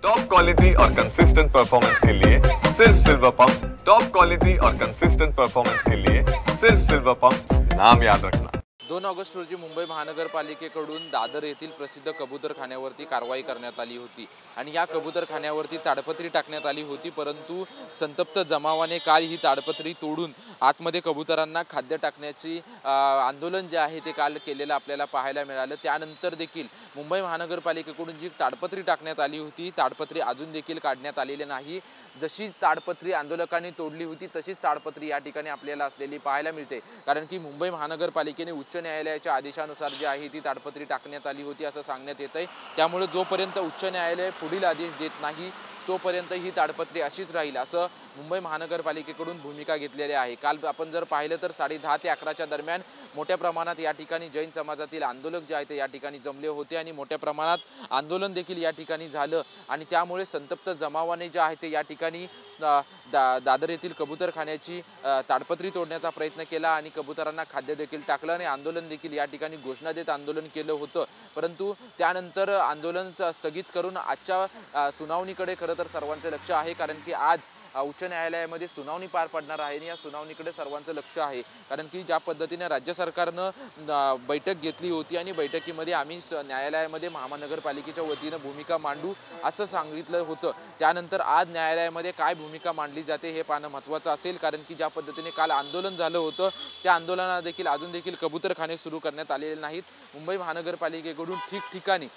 Top quality और consistent performance के लिए सिर्फ सिल्वर पंप्स। टॉप क्वालिटी और कंसिस्टेंट परफॉर्मेंस के लिए सिर्फ सिल्वर पंप्स, नाम याद रखना। 2 ऑगस्ट रोजी मुंबई महानगरपालिकेकडून दादर येथील प्रसिद्ध कबूतरखान्यावरती कारवाई करण्यात आली होती आणि या कबूतरखान्यावरती ताडपत्री टाकण्यात आली होती, परंतु संतप्त जमावाने काल ही ताडपत्री तोडून आतमध्ये कबूतरांना खाद्य टाकण्याची आंदोलन जे आहे ते काल केलेलं आपल्याला पाहायला मिळालं। त्यानंतर देखील मुंबई महानगरपालिकेकडून जी ताडपत्री टाकण्यात आली होती, ताडपत्री अजून देखील काढण्यात आलेली नाही। जशी ताडपत्री आंदोलकांनी तोडली होती तशीच ताडपत्री या ठिकाणी आपल्याला असलेली पाहायला मिळते, कारण की मुंबई महानगरपालिकेने उच्च न्यायालयाच्या आदेशानुसार जी आहे ती ताडपत्री टाकण्यात आली होती असं सांगण्यात येतंय। त्यामुळे जोपर्यंत उच्च न्यायालय पुढील आदेश देत नाही तोपर्यंत ही ताडपत्री अशीच राहील असं मुंबई महानगरपालिकेकडून भूमिका घेतलेली आहे। काल आपण जर पाहिलं तर 10:30 ते 11च्या दरम्यान मोठ्या प्रमाणात या ठिकाणी जैन समाजातील आंदोलक जे आहेत ते या ठिकाणी जमले होते आणि मोठ्या प्रमाणात आंदोलन देखील या ठिकाणी झालं आणि त्यामुळे संतप्त जमावाने जे आहे ते या ठिकाणी दादर येथील कबूतरखान्याची ताडपत्री तोडण्याचा प्रयत्न केला आणि कबूतरांना खाद्य देखील टाकलं आणि आंदोलन देखील या ठिकाणी घोषणा देत आंदोलन केलं होतं। परंतु त्यानंतर आंदोलन स्थगित करून आजच्या सुनावणीकडे खरं तर सर्वांचं लक्ष आहे, कारण की आज उच्च न्यायालयामध्ये सुनावणी पार पडणार आहे आणि या सुनावणीकडे सर्वांचं लक्ष आहे, कारण की ज्या पद्धतीने राज्य सरकारनं बैठक घेतली होती आणि बैठकीमध्ये आम्ही न्यायालयामध्ये महानगरपालिकेच्या वतीनं भूमिका मांडू असं सांगितलं होतं। त्यानंतर आज न्यायालयामध्ये काय भूमिका मांडली जाते हे पाहणं महत्त्वाचं असेल, कारण की ज्या पद्धतीने काल आंदोलन झालं होतं त्या आंदोलनात देखील अजून देखील कबूतरखाने सुरू करण्यात आलेले नाहीत। मुंबई महानगरपालिकेकडून ठिकठिकाणी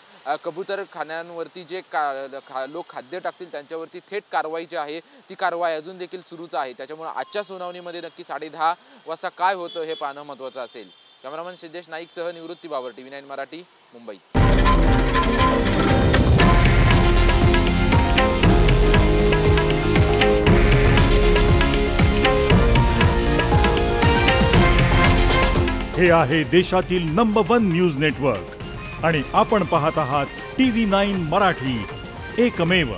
कबूतरखान्यांवरती जे लोक खाद्य टाकतील त्यांच्यावरती थेट कारवाई जी आहे ती कारवाई अजून देखील सुरूच आहे। त्याच्यामुळे आजच्या सुनावणीमध्ये नक्की 10:30 वाजता काय होतं हे पाहणं महत्त्वाचं असेल। कॅमेरामन सिद्धेश नाईकसह निवृत्ती बाबर, TV9 मराठी, मुंबई। हे आहे देशातील नंबर 1 न्यूज नेटवर्क आणि आपण पाहत आहात TV9 मराठी, एकमेव।